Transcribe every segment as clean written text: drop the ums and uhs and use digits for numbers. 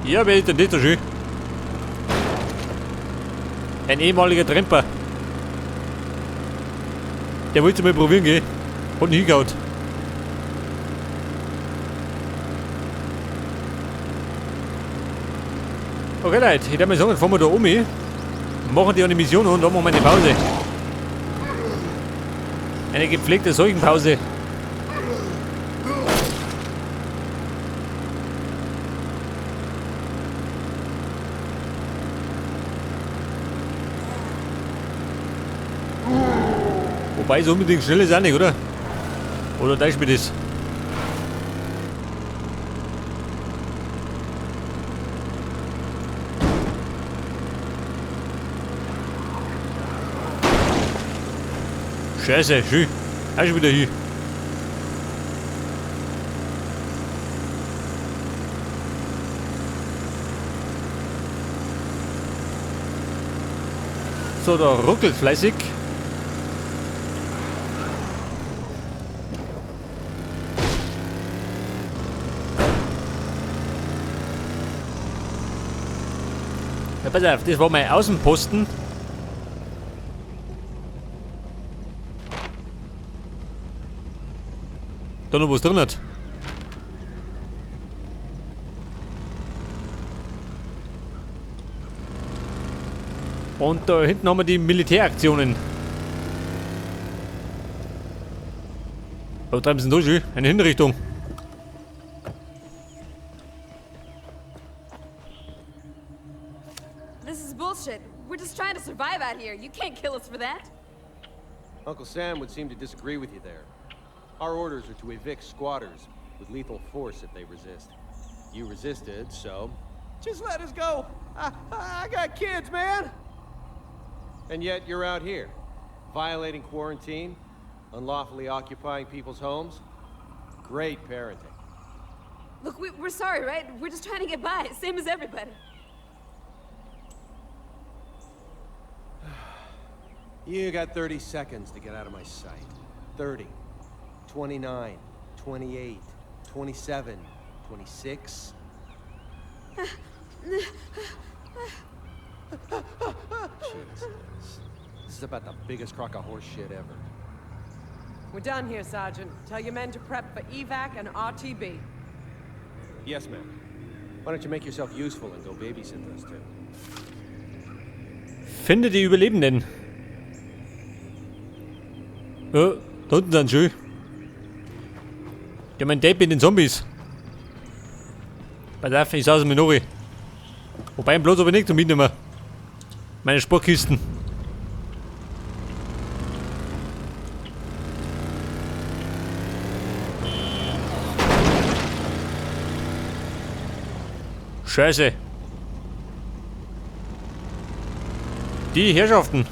Ja, wer ist denn nicht so schön? Ein ehemaliger Tramper. Der wollte mal probieren gehen. Hat nicht hingehauen. Okay Leute, ich würde mal sagen, fahren wir da um. Machen die eine Mission und dann machen wir eine Pause. Eine gepflegte Seuchenpause. Wobei so unbedingt schnell ist auch nicht, oder? Oder da ist mir das. Scheiße, schön. Auch schon wieder hier. So, da ruckelt fleißig. Ja, pass auf, das war mein Außenposten. Da noch was drin hat. Und da hinten haben wir die Militäraktionen. Wo treiben sie denn da schon? Eine Hinrichtung. This is bullshit. We're just trying to survive out here. You can't kill us for that. Uncle Sam would seem to disagree with you there. Our orders are to evict squatters with lethal force if they resist. You resisted, so just let us go. I got kids, man. And yet you're out here, violating quarantine, unlawfully occupying people's homes. Great parenting. Look, we're sorry, right? We're just trying to get by, same as everybody. You got 30 seconds to get out of my sight. 30. 29, 28, 27, 26. Jesus. This is about the biggest crock of horse shit ever. We're done here, Sergeant. Tell your men to prep for evac and RTB. Yes, ma'am. Why don't you make yourself useful and go babysit those two? Finde die Überlebenden. Ja, da unten sind schön. Ja, mein Date mit den Zombies. Pass auf, ich saß mir noch. Wobei ein bloß aber nicht mitnehmen. Meine Sportkisten. Scheiße. Die Herrschaften.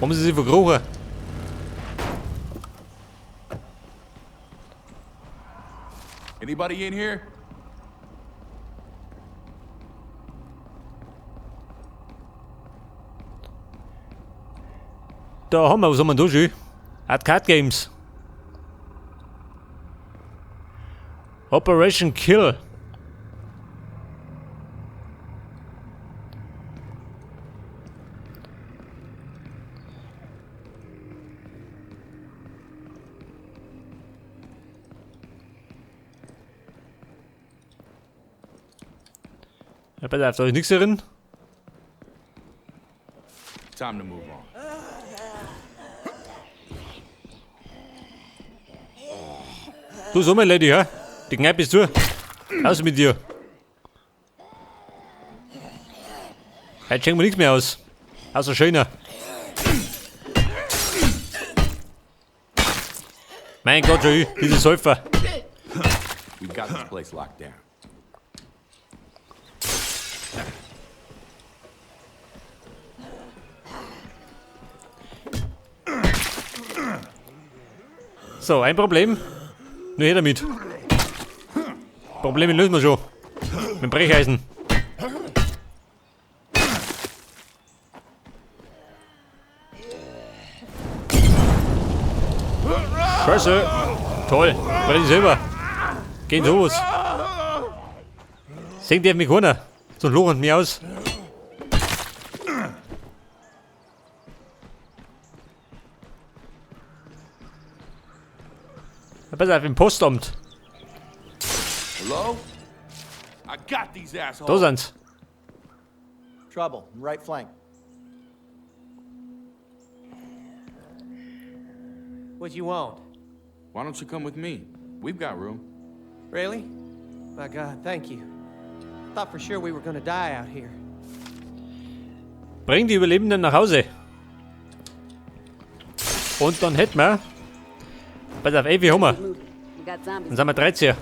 Haben sie sich verkrochen? Anybody in here? Da haben wir, was haben wir da schon? Arcade Games. Operation Kill. Ja, pass auf, da ist nichts drin. Time to move on. Du, so mein Lady, ja? Die Kneipe ist zu. Aus mit dir. Heute schenken wir nichts mehr aus. Außer schöner. Mein Gott, schon diese Säufer. We've got this place locked down. So, ein Problem. Nur her damit. Probleme lösen wir schon. Mit dem Brecheisen. Scheiße. Toll. Weil die selber. Gehen los. Sehen die mich keiner. So lachen mich aus. Ja, pass auf, im Postamt. Hello? I got these Da assholes. sind's. Trouble, right flank. What you want? Why don't you come with me? We've got room. Really? My God, thank you. Thought for sure we were gonna die out here. Bring die Überlebenden nach Hause. Und dann hätten wir... Pass auf, ey, wie haben wir? We got zombies. Dann sind wir 13.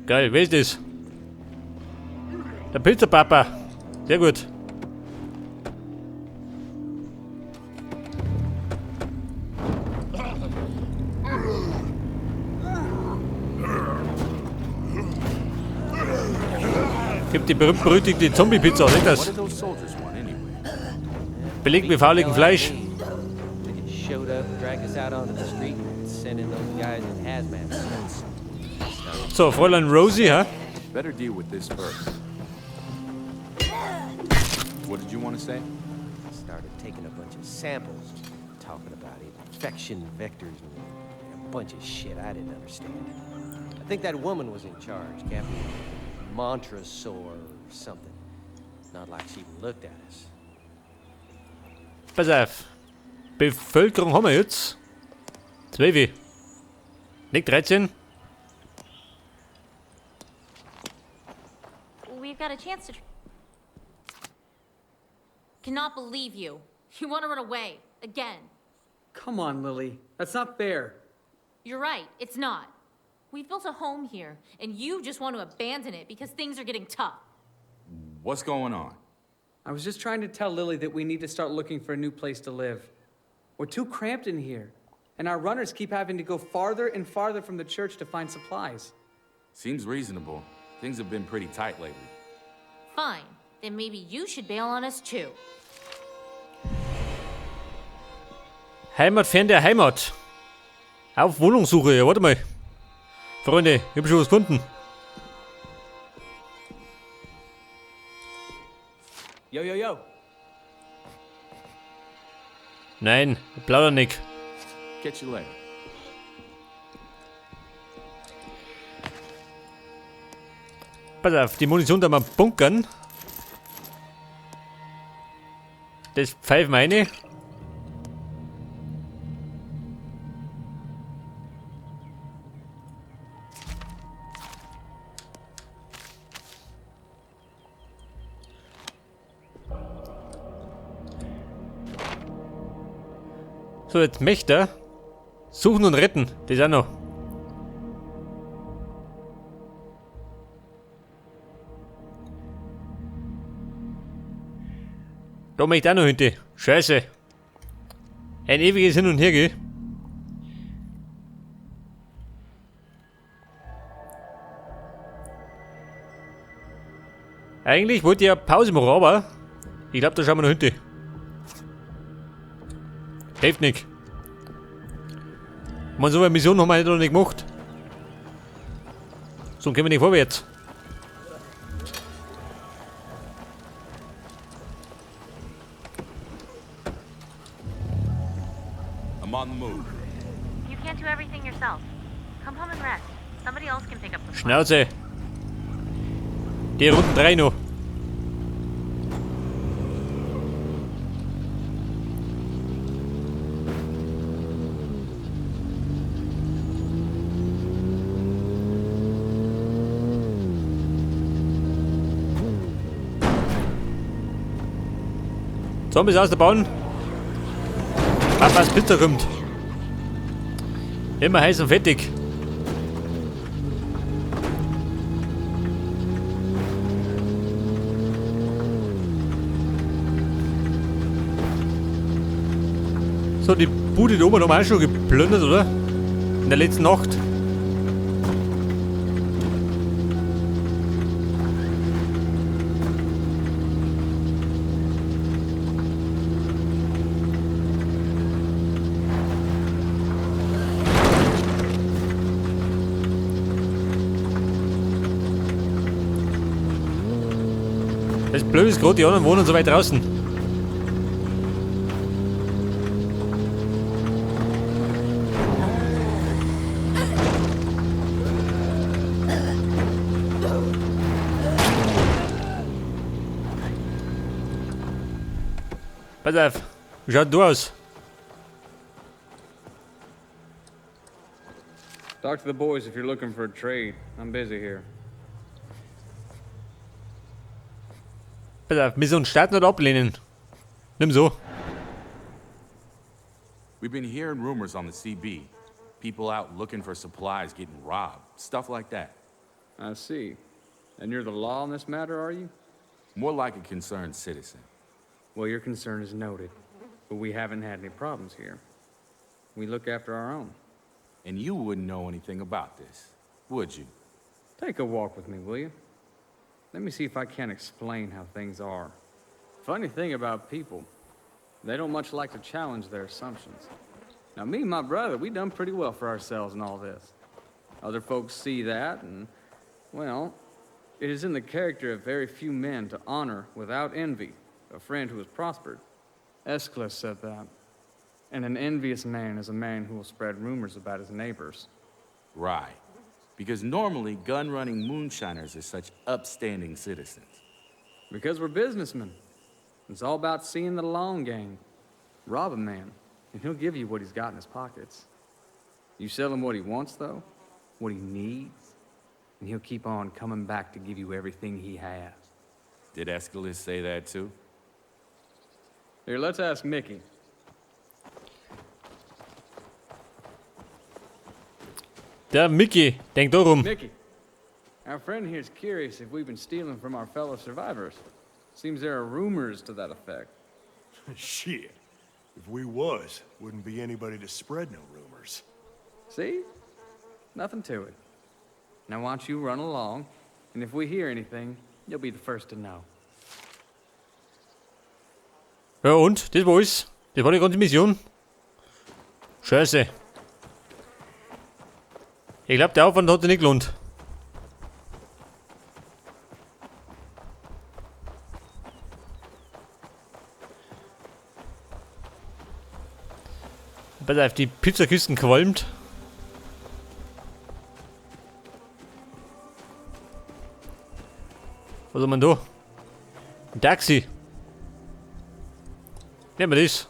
Geil, wer ist das? Der Pizzapapa. Sehr gut. Gibt die berühmt-berüchtigte Zombie-Pizza, seht What das? do those soldiers want anyway? Belegt mit fauligem Fleisch. They just showed up, dragged us out onto the street, and sent in those guys in hazmat suits. So, Fräulein Rosie, hä? Better deal with this first. What did you want to say? Started taking a bunch of samples, talking about infection vectors and a bunch of shit I didn't understand. I think that woman was in charge, Captain Montresaur or something. Not like she even looked at us. Pass auf. Bevölkerung haben wir jetzt. 12. Nicht 13. We've got a chance to. Cannot believe you. You want to run away again. Come on, Lily. That's not fair. You're right. It's not. We've built a home here, and you just want to abandon it because things are getting tough. What's going on? I was just trying to tell Lily that we need to start looking for a new place to live. We're too cramped in here, and our runners keep having to go farther and farther from the church to find supplies. Seems reasonable. Things have been pretty tight lately. Fine. Then maybe you should bail on us too. Heimat fern der Heimat. Auf Wohnungssuche, ja, warte mal. Freunde, ich hab schon was gefunden. Yo, yo, yo. Nein, ich plauder nicht. Catch you later. Pass auf, die Munition da mal bunkern. Das pfeifen wir rein. So, jetzt Mächter. Suchen und retten. Das auch noch. Da möchte ich auch noch hinten. Scheiße. Ein ewiges Hin und Her, gell? Eigentlich wollte ich ja Pause machen, aber ich glaube, da schauen wir noch hinten. Hilft nicht. Man, so eine Mission haben wir noch nicht gemacht. So können wir nicht vorwärts. I'm on the move. You can't do everything yourself. Come home and rest. Somebody else can pick up the slack. Schnauze. Die Runden 3 noch. Zombies aus der Bahn. Papas Pizza kommt. Immer heiß und fettig. So, die Bude da oben haben wir auch schon geplündert, oder? In der letzten Nacht. Das Blöde ist gerade, die anderen wohnen so weit draußen. Pass auf, wie schaut du aus? Talk to the boys if you're looking for a trade. I'm busy here. Pass auf, müssen wir uns starten oder ablehnen? Nimm so. We've been hearing rumors on the CB. People out looking for supplies getting robbed. Stuff like that. I see. And you're the law on this matter, are you? More like a concerned citizen. Well, your concern is noted. But we haven't had any problems here. We look after our own. And you wouldn't know anything about this, would you? Take a walk with me, will you? Let me see if I can explain how things are. Funny thing about people, they don't much like to challenge their assumptions. Now, me and my brother, we done pretty well for ourselves in all this. Other folks see that, and, well, it is in the character of very few men to honor without envy a friend who has prospered. Aeschylus said that. And an envious man is a man who will spread rumors about his neighbors. Right. Because normally gun-running moonshiners are such upstanding citizens. Because we're businessmen. It's all about seeing the long game. Rob a man, and he'll give you what he's got in his pockets. You sell him what he wants, though, what he needs, and he'll keep on coming back to give you everything he has. Did Aeschylus say that too? Here, let's ask Mickey. Der Mickey, denk darum. Mickey, our friend here's curious if we've been stealing from our fellow survivors. Seems there are rumors to that effect. Shit. If we was, wouldn't be anybody to spread no rumors. See? Nothing to it. Now why don't you run along, and if we hear anything, you'll be the first to know. Ja und? Das war's. Das war die ganze Mission. Scheiße. Ich glaube, der Aufwand hat sich nicht gelohnt. Pass auf, die Pizzakisten qualmt. Was haben wir denn da? Ein Taxi. Nehmen wir das.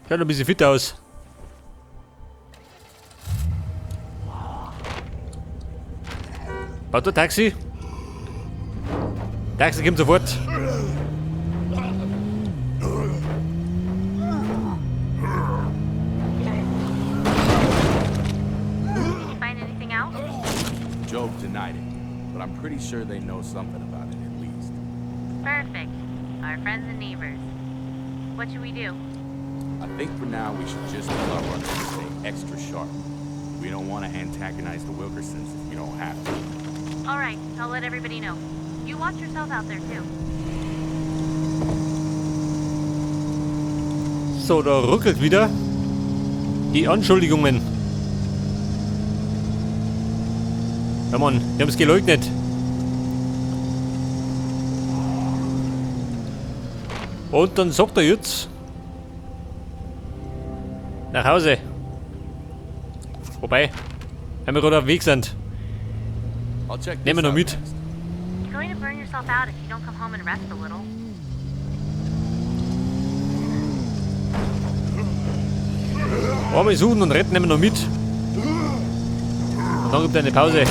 Schaut ein bisschen fit aus. Baut der Taxi? Taxi kommt sofort. Find anything out? Job denied it, but I'm pretty sure they know something about it at least. Perfect. Our friends and neighbors. What should we do? I think for now we should just tell our runners to stay extra sharp. We don't want to antagonize the Wilkersons if we don't have to. All right, I'll let everybody know. You watch yourself out there too. So, da ruckelt wieder. Die Anschuldigungen. Ja Mann, die haben es geleugnet. Und dann sagt er jetzt nach Hause. Wobei, wenn wir gerade auf dem Weg sind, I'll check this nehmen wir noch out mit. next. You're going to burn yourself out if you don't come home and rest a little. Arbeit suchen und retten nehmen wir noch mit. Und dann gibt es eine Pause.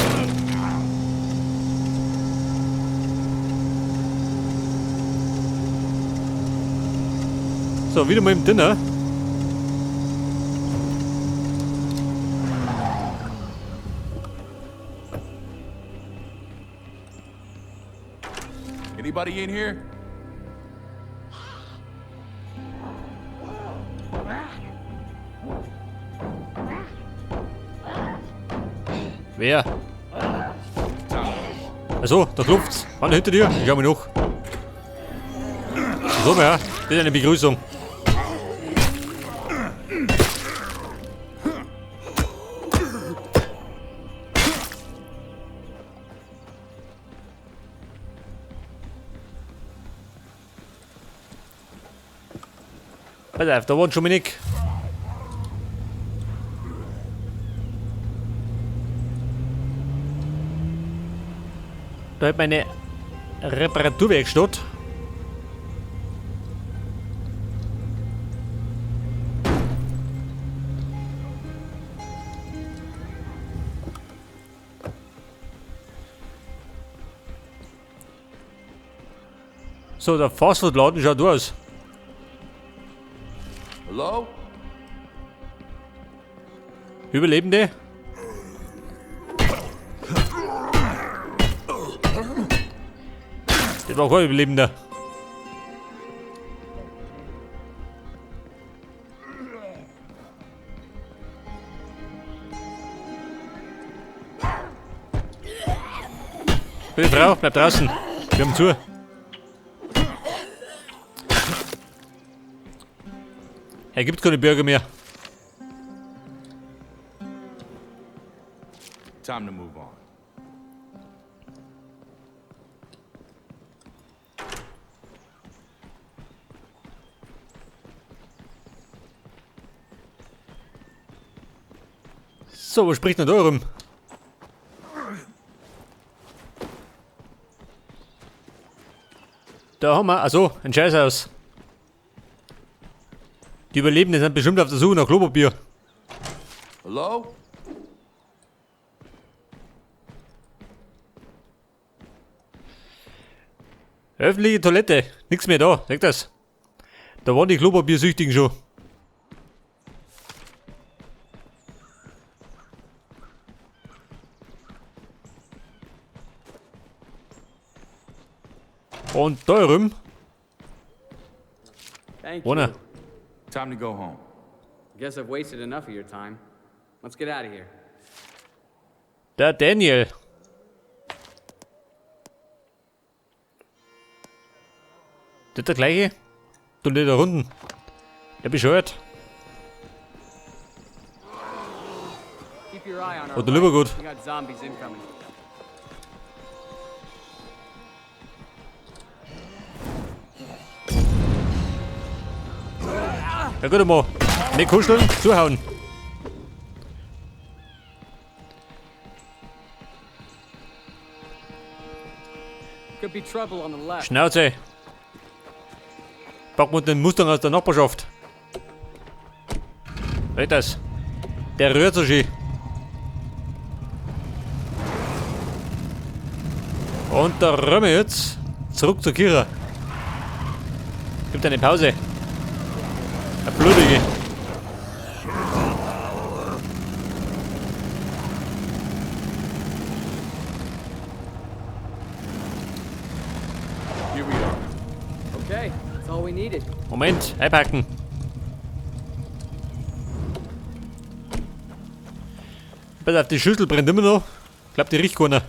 So, wieder mal im Dinner. Anybody in here? Wer? Achso, da klopft's. Wann hinter dir? Ich schau mich noch. So, ja, das ist eine Begrüßung. Pass auf, da war ein Dominik. Da hat meine Reparaturwerkstatt. So, der Fastfood-Laden schaut aus. Hello? Überlebende? Das war kein Überlebender. Bitte Frau, bleib draußen. Wir haben zu. Er gibt keine Bürger mehr. Time to move on. So, was spricht denn da rum? Da haben wir, also ein Scheißhaus. Die Überlebenden sind bestimmt auf der Suche nach Klopapier. Hello? Öffentliche Toilette, nix mehr da, sag das. Da waren die Klopapiersüchtigen schon. Und da rum, Thank ohne. you. Time to go home. Guess I've wasted enough of your time. Let's get out of here. Der Daniel. Das ist der gleiche? Du nicht da unten. Der bescheuert. Keep your eye on our Oder lieber gut. We got zombies incoming. Ja gut mal. Nicht kuscheln, zuhauen. Could be trouble on the left. Schnauze. Packen wir den Mustang aus der Nachbarschaft. Seht das? Der rührt so schön. Und da rennen wir jetzt zurück zur Kira. Gibt eine Pause. Eine blutige. Here we are. Okay, that's all we needed. Moment, einpacken. Pass auf, die Schüssel brennt immer noch. Ich glaub, die riecht keiner.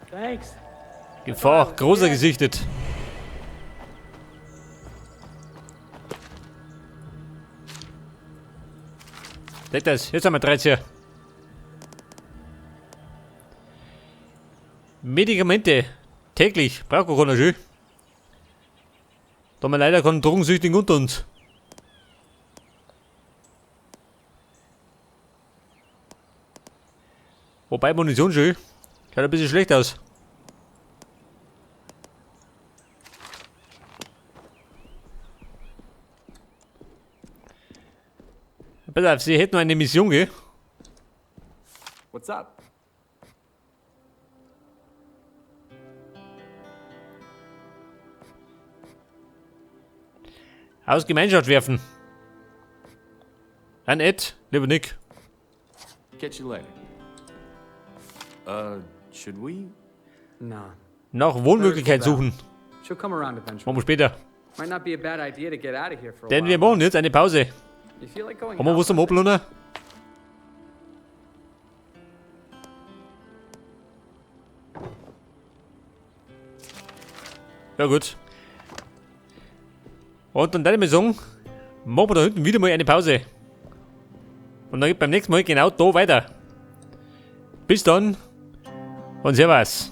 Thanks. Gefahr, großer gesichtet. Seht das, jetzt haben wir 13. Medikamente. Täglich. Braucht keiner schön. Da haben wir leider keinen Drogensüchtigen unter uns. Wobei Munition schön. Schaut ein bisschen schlecht aus. Pass auf, sie hätten noch eine Mission, gell? What's up? Aus Gemeinschaft werfen. An Ed, lieber Nick. Catch you later. Should we? Nah. Nach Wohnmöglichkeit suchen. She'll come around eventually. Machen wir später. Might not be a bad idea to get out of here for a Denn while. wir machen jetzt eine Pause. You feel like going Haben wir out? was zum Hobeln, oder? Ja gut. Und dann würde ich mal sagen, machen wir da hinten wieder mal eine Pause. Und dann geht beim nächsten Mal genau da weiter. Bis dann und Servus.